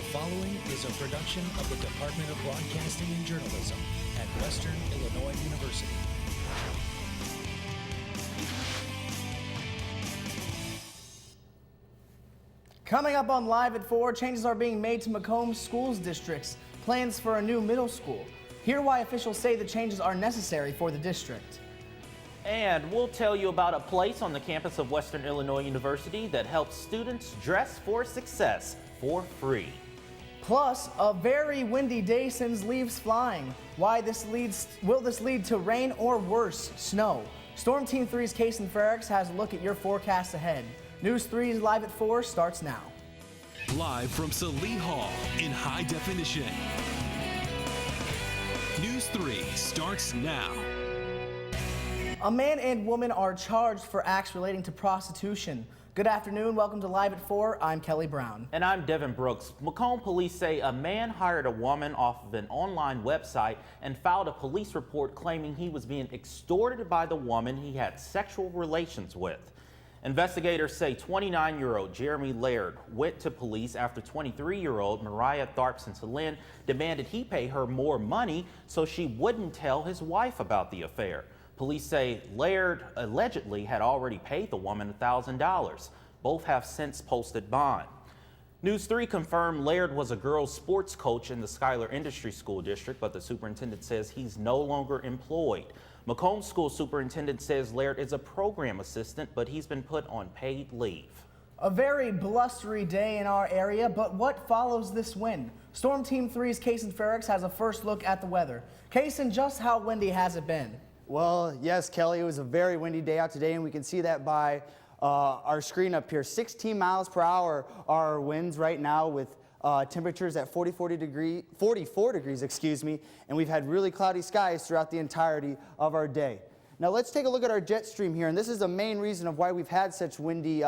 following is a production of the Department of Broadcasting and Journalism at Western Illinois University. Coming up on Live at 4, changes are being made to Macomb schools districts, plans for a new middle school. Hear why officials say the changes are necessary for the district. And we'll tell you about a place on the campus of Western Illinois University that helps students dress for success for free. Plus, a very windy day sends leaves flying. Will this lead to rain or worse, snow? Storm Team 3's Kason Ferrix has a look at your forecast ahead. News 3's Live at 4 starts now. Live from Salee Hall in high definition. News 3 starts now. A man and woman are charged for acts relating to prostitution. Good afternoon, welcome to Live at 4. I'm Kelly Brown. And I'm Devin Brooks. Macomb police say a man hired a woman off of an online website and filed a police report claiming he was being extorted by the woman he had sexual relations with. Investigators say 29-year-old Jeremy Laird went to police after 23-year-old Mariah Tharpson-Lynn demanded he pay her more money so she wouldn't tell his wife about the affair. Police say Laird allegedly had already paid the woman $1,000. Both have since posted bond. News 3 confirmed Laird was a girls' sports coach in the Schuyler Industry School District, but the superintendent says he's no longer employed. Macomb School Superintendent says Laird is a program assistant, but he's been put on paid leave. A very blustery day in our area, but what follows this wind? Storm Team 3's Kason Ferrix has a first look at the weather. Kason, just how windy has it been? Well, yes, Kelly, it was a very windy day out today, and we can see that by our screen up here. 16 miles per hour are our winds right now, with temperatures at 44 degrees, and we've had really cloudy skies throughout the entirety of our day. Now let's take a look at our jet stream here, and this is the main reason of why we've had such windy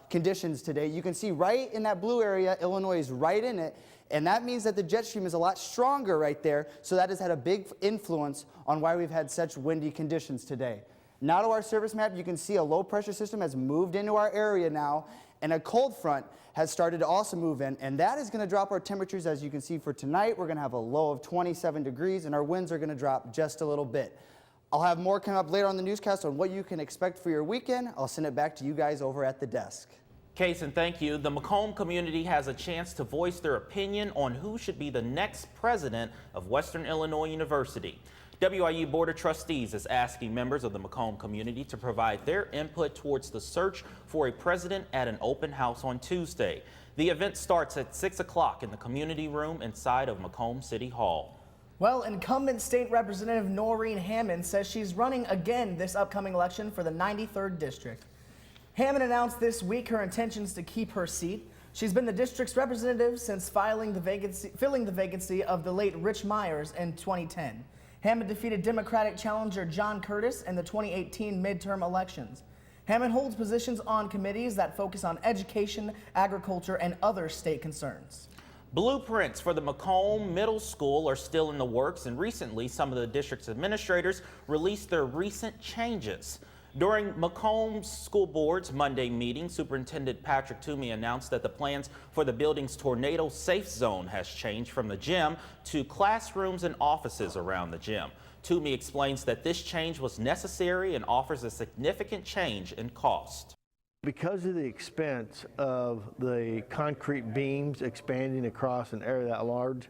conditions today. You can see right in that blue area, Illinois is right in it, and that means that the jet stream is a lot stronger right there, so that has had a big influence on why we've had such windy conditions today. Now to our surface map, you can see a low pressure system has moved into our area now, and a cold front has started to also move in, and that is going to drop our temperatures. As you can see, for tonight, we're going to have a low of 27 degrees, and our winds are going to drop just a little bit. I'll have more coming up later on the newscast on what you can expect for your weekend. I'll send it back to you guys over at the desk. Kason, thank you. The Macomb community has a chance to voice their opinion on who should be the next president of Western Illinois University. WIU Board of Trustees is asking members of the Macomb community to provide their input towards the search for a president at an open house on Tuesday. The event starts at 6 o'clock in the community room inside of Macomb City Hall. Well, incumbent State Representative Noreen Hammond says she's running again this upcoming election for the 93rd District. Hammond announced this week her intentions to keep her seat. She's been the district's representative since filling the vacancy of the late Rich Myers in 2010. Hammond defeated Democratic challenger John Curtis in the 2018 midterm elections. Hammond holds positions on committees that focus on education, agriculture, and other state concerns. Blueprints for the Macomb Middle School are still in the works, and recently some of the district's administrators released their recent changes. During Macomb School Board's Monday meeting, Superintendent Patrick Toomey announced that the plans for the building's tornado safe zone has changed from the gym to classrooms and offices around the gym. Toomey explains that this change was necessary and offers a significant change in cost. Because of the expense of the concrete beams expanding across an area that large,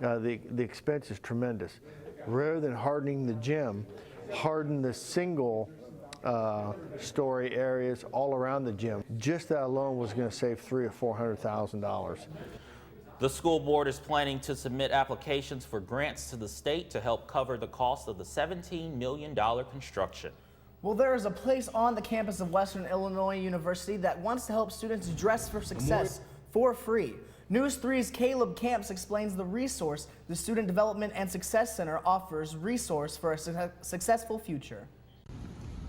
the expense is tremendous. Rather than hardening the gym, harden the single story areas all around the gym. Just that alone was going to save $300,000 or $400,000. The school board is planning to submit applications for grants to the state to help cover the cost of the $17 million construction. Well, there is a place on the campus of Western Illinois University that wants to help students dress for success for free. News 3's Caleb Camps explains the resource the Student Development and Success Center offers resource for a successful future.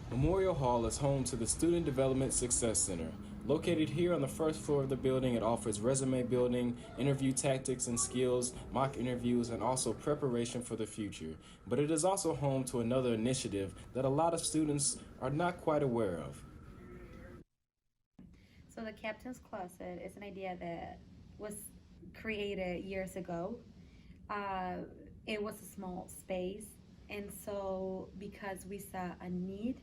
Memorial Hall is home to the Student Development Success Center. Located here on the first floor of the building, it offers resume building, interview tactics and skills, mock interviews, and also preparation for the future. But it is also home to another initiative that a lot of students are not quite aware of. So the Captain's Closet is an idea that was created years ago. It was a small space, and so because we saw a need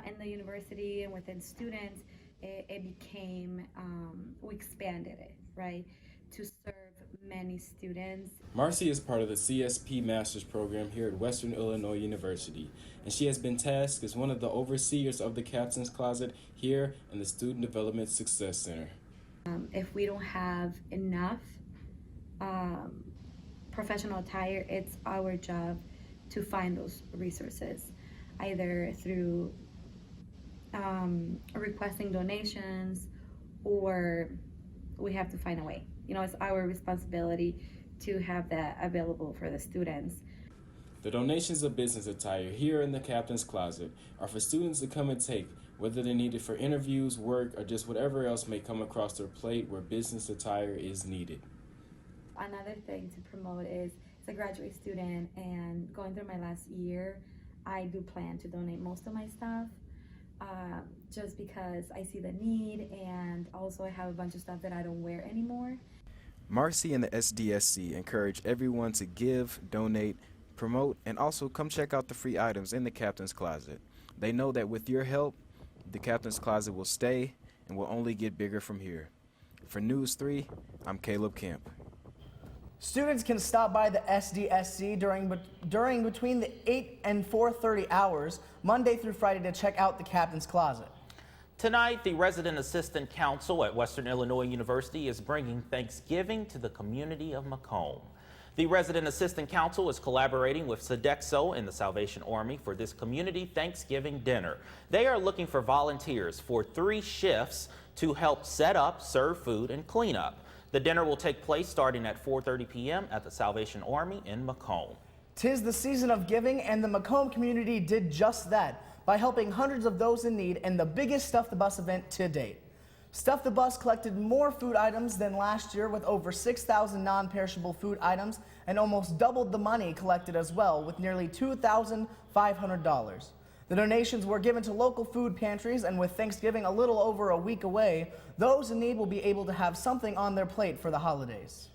in the university and within students, it became, we expanded it, right, to serve many students. Marcy is part of the CSP Master's Program here at Western Illinois University, and she has been tasked as one of the overseers of the Captain's Closet here in the Student Development Success Center. If we don't have enough professional attire, it's our job to find those resources, either through requesting donations, or we have to find a way. You know, it's our responsibility to have that available for the students. The donations of business attire here in the Captain's Closet are for students to come and take, whether they need it for interviews, work, or just whatever else may come across their plate where business attire is needed. Another thing to promote is, as a graduate student and going through my last year, I do plan to donate most of my stuff, just because I see the need, and also I have a bunch of stuff that I don't wear anymore. Marcy and the SDSC encourage everyone to give, donate, promote, and also come check out the free items in the Captain's Closet. They know that with your help, the Captain's Closet will stay and will only get bigger from here. For News 3, I'm Caleb Kemp. Students can stop by the SDSC during between the 8 and 4:30 hours, Monday through Friday, to check out the Captain's Closet. Tonight, the Resident Assistant Council at Western Illinois University is bringing Thanksgiving to the community of Macomb. The Resident Assistant Council is collaborating with Sodexo and the Salvation Army for this community Thanksgiving dinner. They are looking for volunteers for 3 shifts to help set up, serve food, and clean up. The dinner will take place starting at 4:30 p.m. at the Salvation Army in Macomb. 'Tis the season of giving, and the Macomb community did just that by helping hundreds of those in need in the biggest Stuff the Bus event to date. Stuff the Bus collected more food items than last year, with over 6,000 non-perishable food items, and almost doubled the money collected as well, with nearly $2,500. The donations were given to local food pantries, and with Thanksgiving a little over a week away, those in need will be able to have something on their plate for the holidays.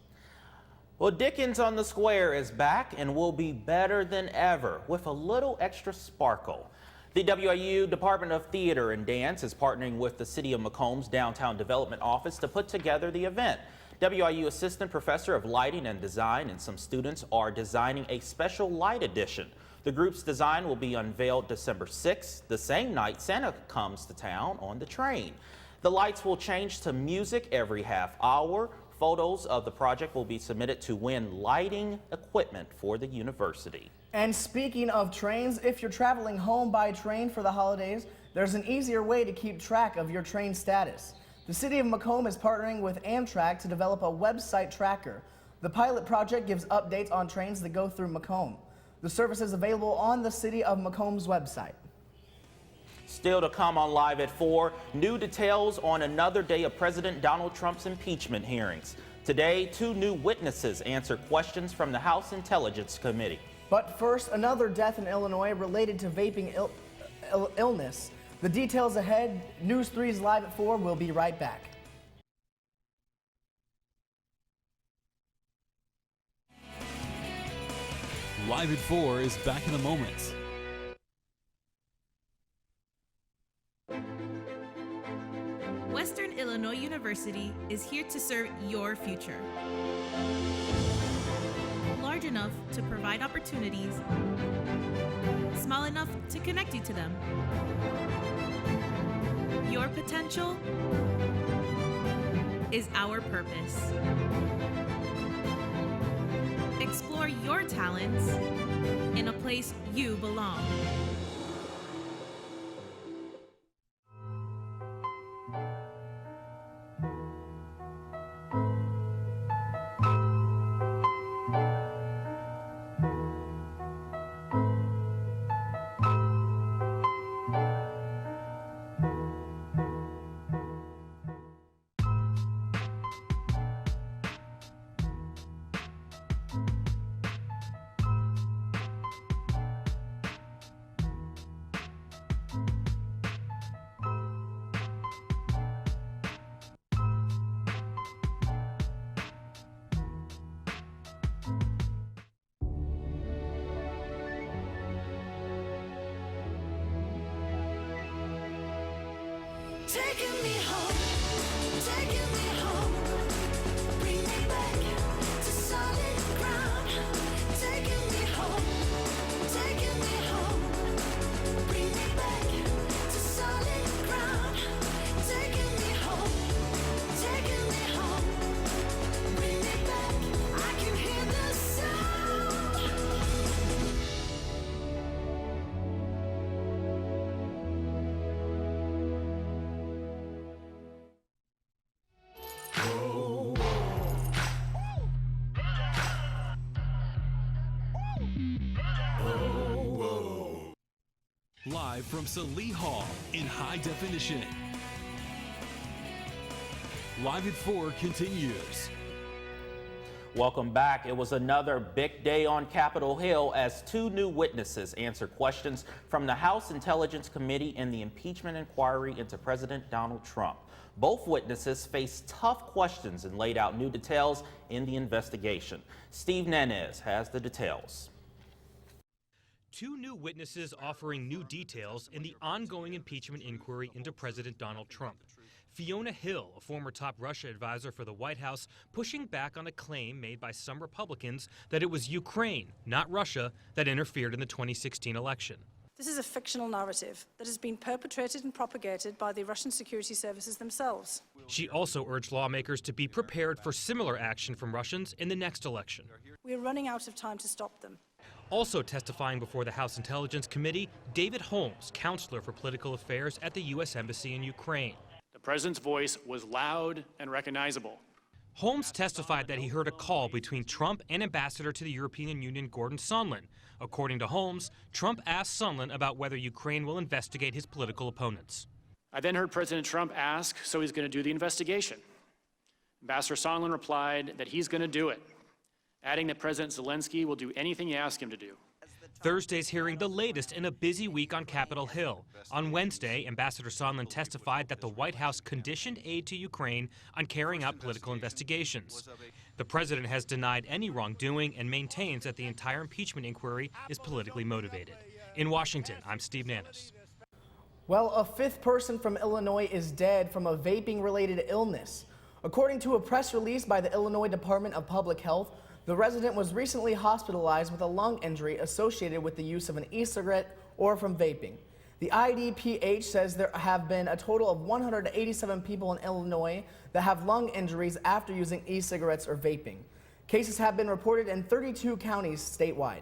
Well, Dickens on the Square is back and will be better than ever with a little extra sparkle. The WIU Department of Theater and Dance is partnering with the City of Macomb's Downtown Development Office to put together the event. WIU Assistant Professor of Lighting and Design and some students are designing a special light edition. The group's design will be unveiled December 6th, the same night Santa comes to town on the train. The lights will change to music every half hour. Photos of the project will be submitted to win lighting equipment for the university. And speaking of trains, if you're traveling home by train for the holidays, there's an easier way to keep track of your train status. The City of Macomb is partnering with Amtrak to develop a website tracker. The pilot project gives updates on trains that go through Macomb. The service is available on the City of Macomb's website. Still to come on Live at 4, new details on another day of President Donald Trump's impeachment hearings. Today, 2 new witnesses answer questions from the House Intelligence Committee. But first, another death in Illinois related to vaping illness. The details ahead. News 3's Live at 4 will be right back. Live at 4 is back in a moment. Western Illinois University is here to serve your future. Large enough to provide opportunities, small enough to connect you to them. Your potential is our purpose. Explore your talents in a place you belong. Live from Salee Hall in high definition. Live at 4 continues. Welcome back. It was another big day on Capitol Hill as two new witnesses answered questions from the House Intelligence Committee in the impeachment inquiry into President Donald Trump. Both witnesses faced tough questions and laid out new details in the investigation. Steve Nanez has the details. Two new witnesses offering new details in the ongoing impeachment inquiry into President Donald Trump. Fiona Hill, a former top Russia advisor for the White House, pushing back on a claim made by some Republicans that it was Ukraine, not Russia, that interfered in the 2016 election. This is a fictional narrative that has been perpetrated and propagated by the Russian security services themselves. She also urged lawmakers to be prepared for similar action from Russians in the next election. We are running out of time to stop them. Also testifying before the House Intelligence Committee, David Holmes, counselor for political affairs at the U.S. Embassy in Ukraine. The president's voice was loud and recognizable. Holmes testified that he heard a call between Trump and Ambassador to the European Union Gordon Sondland. According to Holmes, Trump asked Sondland about whether Ukraine will investigate his political opponents. I then heard President Trump ask, so he's going to do the investigation. Ambassador Sondland replied that he's going to do it, adding that President Zelensky will do anything you ask him to do. Thursday's hearing the latest in a busy week on Capitol Hill. On Wednesday, Ambassador Sondland testified that the White House conditioned aid to Ukraine on carrying out political investigations. The president has denied any wrongdoing and maintains that the entire impeachment inquiry is politically motivated. In Washington, I'm Steve Nanez. Well, a fifth person from Illinois is dead from a vaping-related illness. According to a press release by the Illinois Department of Public Health, the resident was recently hospitalized with a lung injury associated with the use of an e-cigarette or from vaping. The IDPH says there have been a total of 187 people in Illinois that have lung injuries after using e-cigarettes or vaping. Cases have been reported in 32 counties statewide.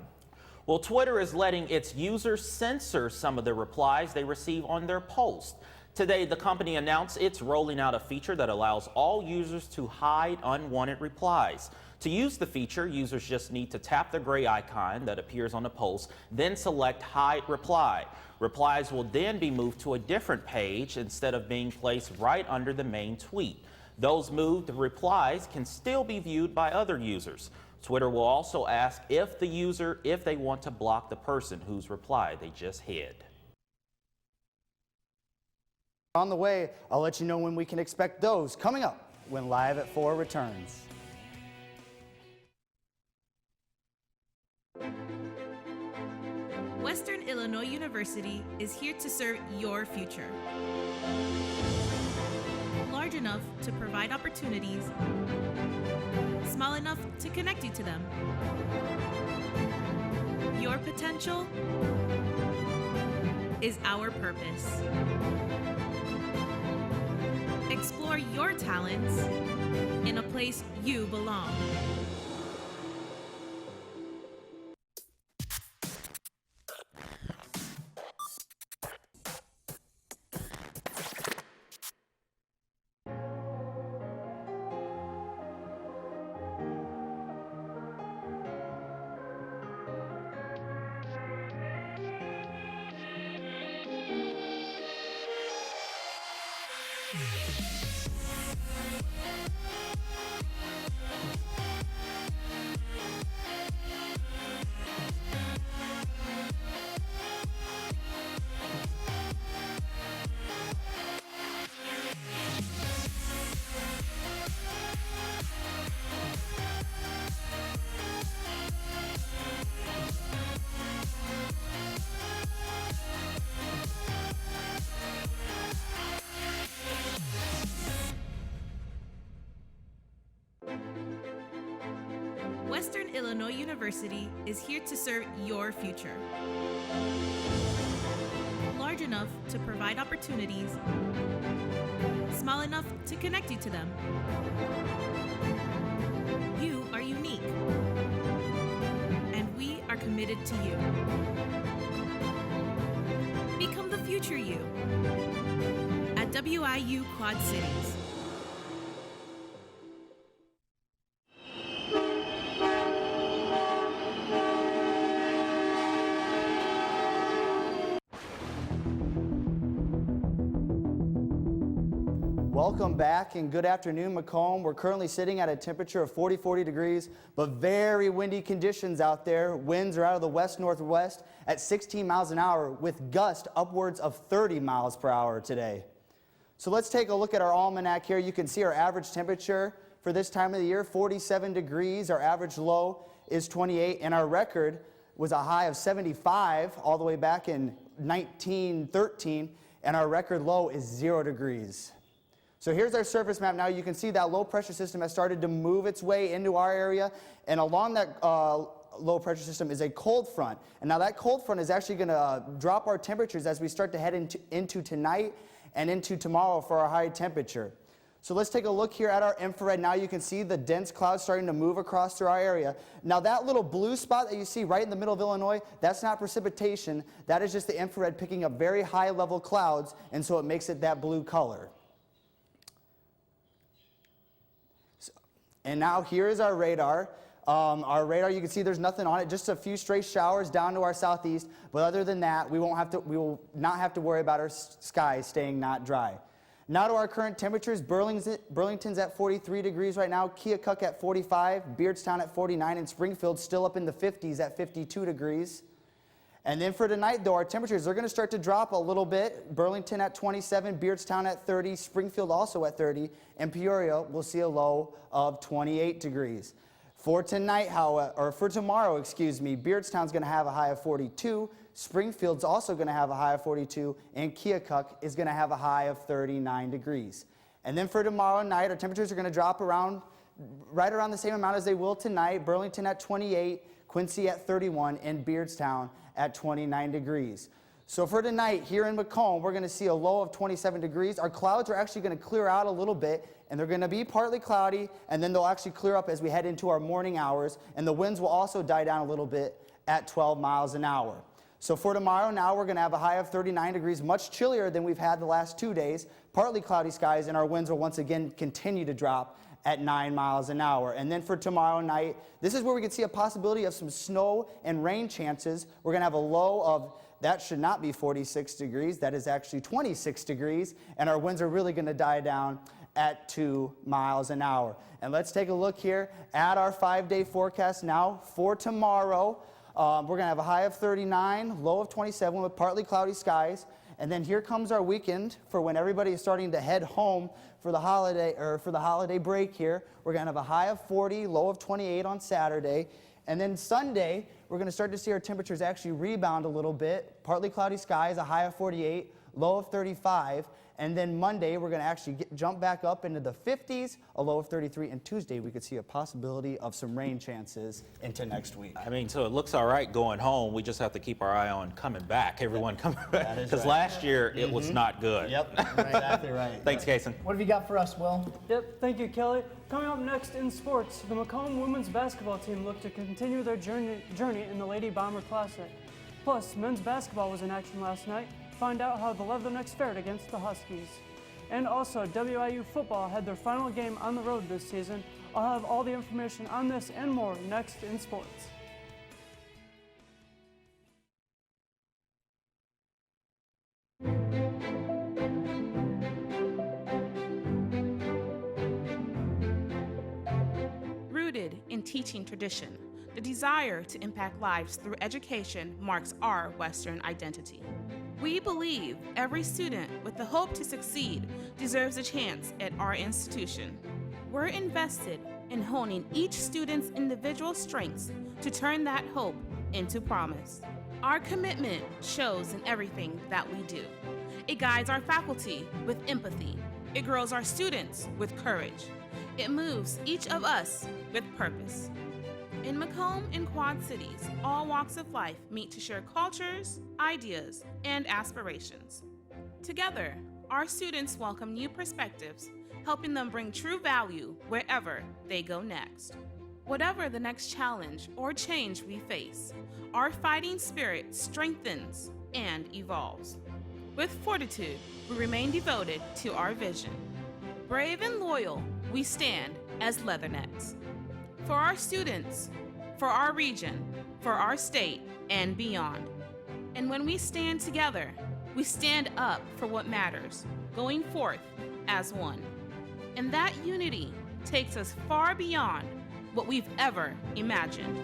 Well, Twitter is letting its users censor some of the replies they receive on their posts. Today, the company announced it's rolling out a feature that allows all users to hide unwanted replies. To use the feature, users just need to tap the gray icon that appears on the post, then select Hide Reply. Replies will then be moved to a different page instead of being placed right under the main tweet. Those moved replies can still be viewed by other users. Twitter will also ask if they want to block the person whose reply they just hid. On the way, I'll let you know when we can expect those coming up when Live at 4 returns. Western Illinois University is here to serve your future. Large enough to provide opportunities, small enough to connect you to them. Your potential is our purpose. Explore your talents in a place you belong. Western Illinois University is here to serve your future. Large enough to provide opportunities, small enough to connect you to them. You are unique, and we are committed to you. Become the future you at WIU Quad Cities. Welcome back and good afternoon, Macomb. We're currently sitting at a temperature of 40 degrees, but very windy conditions out there. Winds are out of the west-northwest at 16 miles an hour with gusts upwards of 30 miles per hour today. So let's take a look at our almanac here. You can see our average temperature for this time of the year, 47 degrees. Our average low is 28, and our record was a high of 75 all the way back in 1913, and our record low is 0 degrees. So here's our surface map now. You can see that low pressure system has started to move its way into our area, and along that low pressure system is a cold front. And now that cold front is actually going to drop our temperatures as we start to head into tonight and into tomorrow for our high temperature. So let's take a look here at our infrared. Now you can see the dense clouds starting to move across through our area. Now that little blue spot that you see right in the middle of Illinois, that's not precipitation. That is just the infrared picking up very high level clouds, and so it makes it that blue color. And now here is our radar. Our radar, you can see there's nothing on it, just a few stray showers down to our southeast. But other than that, we will not have to worry about our skies staying not dry. Now to our current temperatures. Burlington's at 43 degrees right now, Keokuk at 45, Beardstown at 49, and Springfield still up in the 50s at 52 degrees. And then for tonight, though, our temperatures are going to start to drop a little bit. Burlington at 27, Beardstown at 30, Springfield also at 30, and Peoria will see a low of 28 degrees. For tonight, for tomorrow, Beardstown's going to have a high of 42, Springfield's also going to have a high of 42, and Keokuk is going to have a high of 39 degrees. And then for tomorrow night, our temperatures are going to drop right around the same amount as they will tonight. Burlington at 28, Quincy at 31, and Beardstown at 29 degrees. So for tonight here in Macomb, we're going to see a low of 27 degrees. Our clouds are actually going to clear out a little bit, and they're going to be partly cloudy, and then they'll actually clear up as we head into our morning hours, and the winds will also die down a little bit at 12 miles an hour. So for tomorrow now, we're going to have a high of 39 degrees, much chillier than we've had the last 2 days, partly cloudy skies, and our winds will once again continue to drop at 9 miles an hour. And then for tomorrow night, this is where we can see a possibility of some snow and rain chances. We're going to have a low of, that should not be 46 degrees, that is actually 26 degrees, and our winds are really going to die down at 2 miles an hour. And let's take a look here at our 5-day forecast now for tomorrow. We're going to have a high of 39, low of 27 with partly cloudy skies. And then here comes our weekend for when everybody is starting to head home for the holiday break here. We're going to have a high of 40, low of 28 on Saturday. And then Sunday, we're going to start to see our temperatures actually rebound a little bit. Partly cloudy skies, a high of 48, low of 35. And then Monday, we're going to actually jump back up into the 50s, a low of 33. And Tuesday, we could see a possibility of some rain chances into next week. I mean, so it looks all right going home. We just have to keep our eye on coming back, everyone coming back. Because last year, it was not good. Yep, exactly right. Thanks, Kason. What have you got for us, Will? Yep, thank you, Kelly. Coming up next in sports, the Macomb women's basketball team looked to continue their journey in the Lady Bomber Classic. Plus, men's basketball was in action last night. Find out how the Leathernecks fared against the Huskies. And also, WIU football had their final game on the road this season. I'll have all the information on this and more next in sports. Rooted in teaching tradition, the desire to impact lives through education marks our Western identity. We believe every student with the hope to succeed deserves a chance at our institution. We're invested in honing each student's individual strengths to turn that hope into promise. Our commitment shows in everything that we do. It guides our faculty with empathy. It grows our students with courage. It moves each of us with purpose. In Macomb and Quad Cities, all walks of life meet to share cultures, ideas, and aspirations. Together, our students welcome new perspectives, helping them bring true value wherever they go next. Whatever the next challenge or change we face, our fighting spirit strengthens and evolves. With fortitude, we remain devoted to our vision. Brave and loyal, we stand as Leathernecks. For our students, for our region, for our state, and beyond. And when we stand together, we stand up for what matters, going forth as one. And that unity takes us far beyond what we've ever imagined.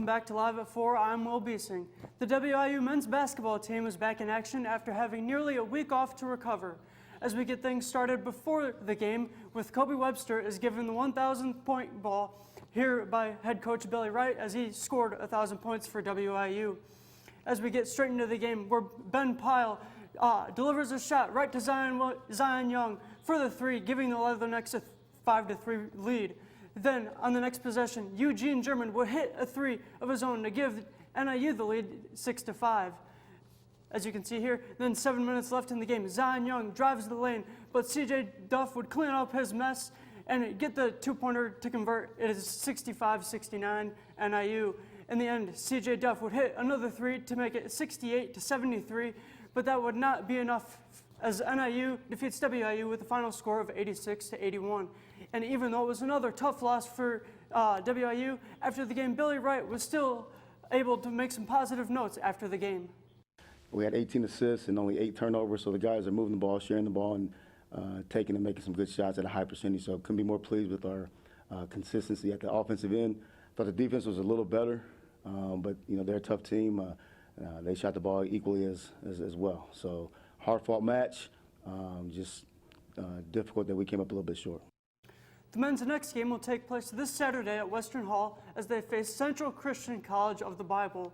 Back to Live at 4, I'm Will Beesing. The WIU men's basketball team is back in action after having nearly a week off to recover. As we get things started before the game, with Kobe Webster is given the 1,000-point ball here by head coach Billy Wright as he scored 1,000 points for WIU. As we get straight into the game, where Ben Pyle delivers a shot right to Zion Young for the three, giving the Leathernecks a 5-3 lead. Then, on the next possession, Eugene German would hit a three of his own to give NIU the lead 6-5. As you can see here, then 7 minutes left in the game. Zion Young drives the lane, but CJ Duff would clean up his mess and get the two-pointer to convert. It is 65-69 NIU. In the end, CJ Duff would hit another three to make it 68-73, but that would not be enough as NIU defeats WIU with a final score of 86-81. And even though it was another tough loss for WIU, after the game, Billy Wright was still able to make some positive notes after the game. We had 18 assists and only 8 turnovers, so the guys are moving the ball, sharing the ball, and taking and making some good shots at a high percentage. So couldn't be more pleased with our consistency at the offensive end. Thought the defense was a little better, but you know they're a tough team. They shot the ball equally as well. So hard-fought match, just difficult that we came up a little bit short. The men's next game will take place this Saturday at Western Hall as they face Central Christian College of the Bible.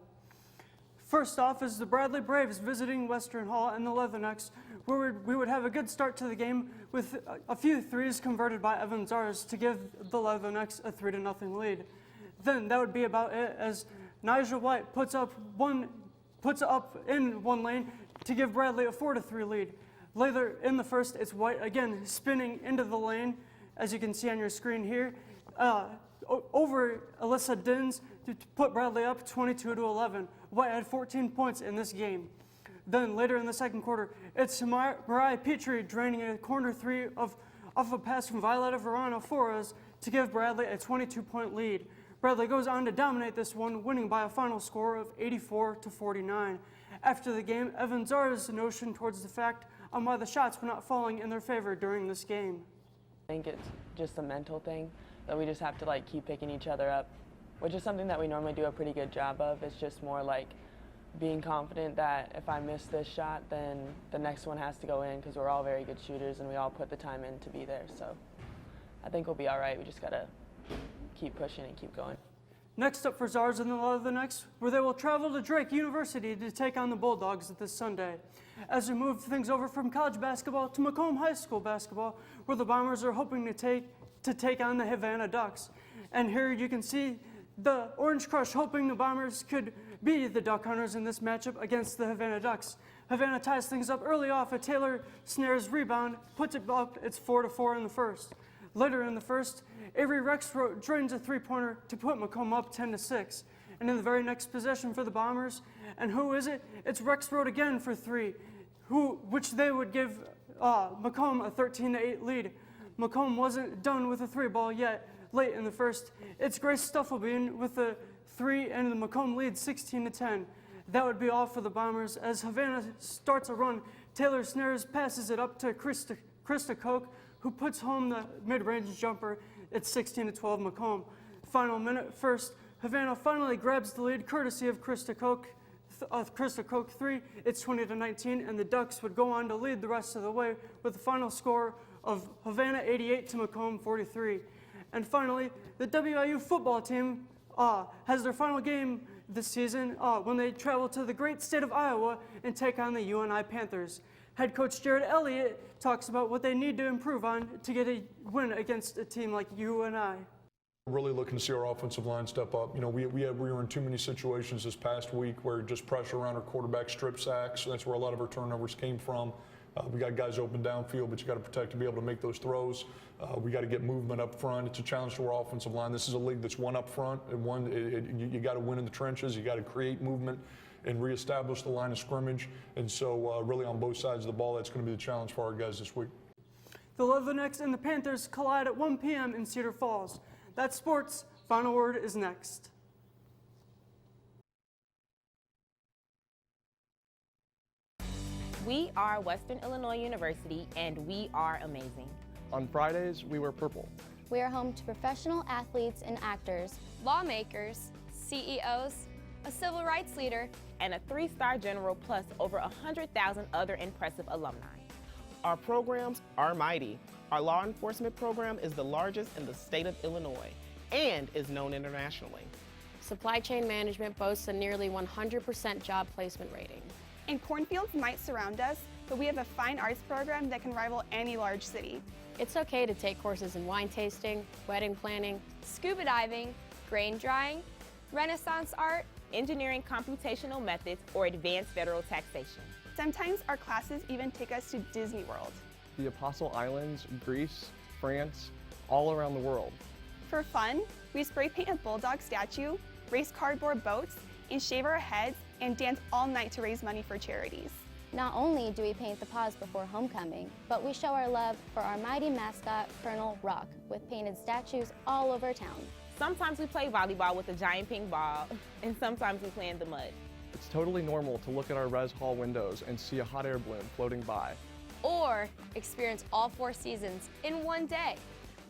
First off is the Bradley Braves visiting Western Hall and the Leathernecks, where we would have a good start to the game with a few threes converted by Evan Zars to give the Leathernecks a 3-0 lead. Then that would be about it as Nigel White puts up in one lane to give Bradley a 4-3 lead. Later in the first, it's White again spinning into the lane, as you can see on your screen here, over Alyssa Dins to put Bradley up 22-11. White had 14 points in this game. Then later in the second quarter, it's Mariah Petrie draining a corner three off a pass from Violetta Verano Flores to give Bradley a 22-point lead. Bradley goes on to dominate this one, winning by a final score of 84-49. After the game, Evan Zara's notion towards the fact on why the shots were not falling in their favor during this game. I think it's just a mental thing that we just have to keep picking each other up, which is something that we normally do a pretty good job of. It's just more like being confident that if I miss this shot, then the next one has to go in because we're all very good shooters and we all put the time in to be there. So I think we'll be all right. We just got to keep pushing and keep going. Next up for Zars and the Leathernecks, where they will travel to Drake University to take on the Bulldogs this Sunday. As we move things over from college basketball to Macomb High School basketball, where the Bombers are hoping to take on the Havana Ducks. And here you can see the Orange Crush hoping the Bombers could be the Duck Hunters in this matchup against the Havana Ducks. Havana ties things up early off a Taylor Snares rebound, puts it up, it's 4-4 in the first. Later in the first, Avery Rexroth drains a three-pointer to put Macomb up 10-6. And in the very next possession for the Bombers, and who is it? It's Rexroth again for three, which they would give Macomb a 13-8 lead. Macomb wasn't done with the three ball yet. Late in the first, it's Grace Stufflebean with the three, and the Macomb lead 16-10. That would be all for the Bombers. As Havana starts a run, Taylor Snares passes it up to Krista Koch, who puts home the mid-range jumper. It's 16-12 Macomb. Final minute first, Havana finally grabs the lead courtesy of Krista Koch three. It's 20-19, and the Ducks would go on to lead the rest of the way with the final score of Havana 88 to Macomb 43. And finally, the WIU football team has their final game this season when they travel to the great state of Iowa and take on the UNI Panthers. Head coach Jared Elliott talks about what they need to improve on to get a win against a team like UNI. Really looking to see our offensive line step up. You know, we were in too many situations this past week where just pressure around our quarterback strip sacks. That's where a lot of our turnovers came from. We got guys open downfield, but you got to protect to be able to make those throws. We got to get movement up front. It's a challenge to our offensive line. This is a league that's one up front, and you got to win in the trenches. You got to create movement and reestablish the line of scrimmage. And so really on both sides of the ball, that's going to be the challenge for our guys this week. The Leathernecks and the Panthers collide at 1 p.m. in Cedar Falls. That's sports. Final word is next. We are Western Illinois University, and we are amazing. On Fridays, we wear purple. We are home to professional athletes and actors, lawmakers, CEOs, a civil rights leader, and a 3-star general, plus over 100,000 other impressive alumni. Our programs are mighty. Our law enforcement program is the largest in the state of Illinois and is known internationally. Supply chain management boasts a nearly 100% job placement rating. And cornfields might surround us, but we have a fine arts program that can rival any large city. It's okay to take courses in wine tasting, wedding planning, scuba diving, grain drying, Renaissance art, engineering computational methods, or advanced federal taxation. Sometimes our classes even take us to Disney World. The Apostle Islands, Greece, France, all around the world. For fun, we spray paint a bulldog statue, race cardboard boats, and shave our heads and dance all night to raise money for charities. Not only do we paint the paws before homecoming, but we show our love for our mighty mascot, Colonel Rock, with painted statues all over town. Sometimes we play volleyball with a giant ping ball, and sometimes we play in the mud. It's totally normal to look at our res hall windows and see a hot air balloon floating by. Or experience all 4 seasons in one day.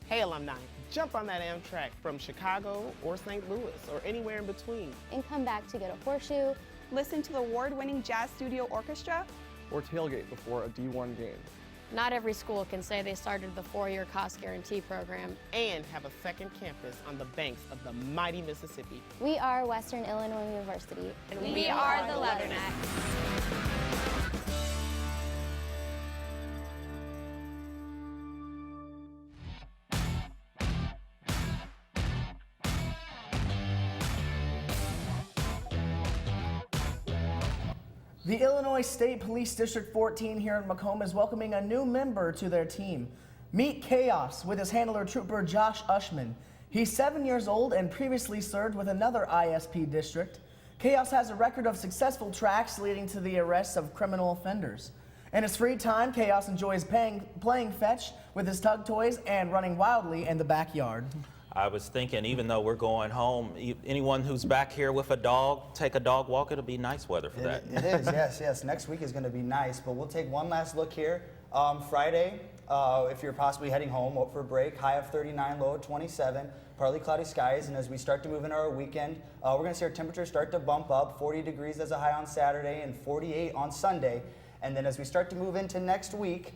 Hey alumni, jump on that Amtrak from Chicago or St. Louis or anywhere in between. And come back to get a horseshoe, listen to the award-winning Jazz Studio Orchestra, or tailgate before a D1 game. Not every school can say they started the 4-year cost guarantee program and have a second campus on the banks of the mighty Mississippi. We are Western Illinois University. And we are the Leathernecks. The Illinois State Police District 14 here in Macomb is welcoming a new member to their team. Meet Chaos with his handler trooper Josh Ushman. He's 7 years old and previously served with another ISP district. Chaos has a record of successful tracks leading to the arrests of criminal offenders. In his free time, Chaos enjoys playing fetch with his tug toys and running wildly in the backyard. I was thinking, even though we're going home, anyone who's back here with a dog, take a dog walk. It'll be nice weather for that. It is, yes. Next week is going to be nice, but we'll take one last look here. Friday, if you're possibly heading home for break, high of 39, low of 27, partly cloudy skies, and as we start to move into our weekend, we're going to see our temperatures start to bump up, 40 degrees as a high on Saturday and 48 on Sunday. And then as we start to move into next week,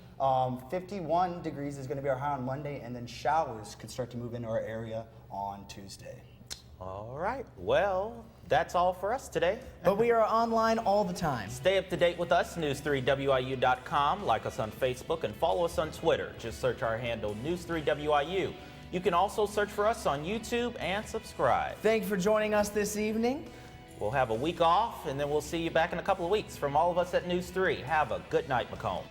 51 degrees is going to be our high on Monday, and then showers could start to move into our area on Tuesday. All right. Well, that's all for us today. But we are online all the time. Stay up to date with us, news3wiu.com. Like us on Facebook and follow us on Twitter. Just search our handle, News3WIU. You can also search for us on YouTube and subscribe. Thank you for joining us this evening. We'll have a week off, and then we'll see you back in a couple of weeks. From all of us at News 3, have a good night, Macomb.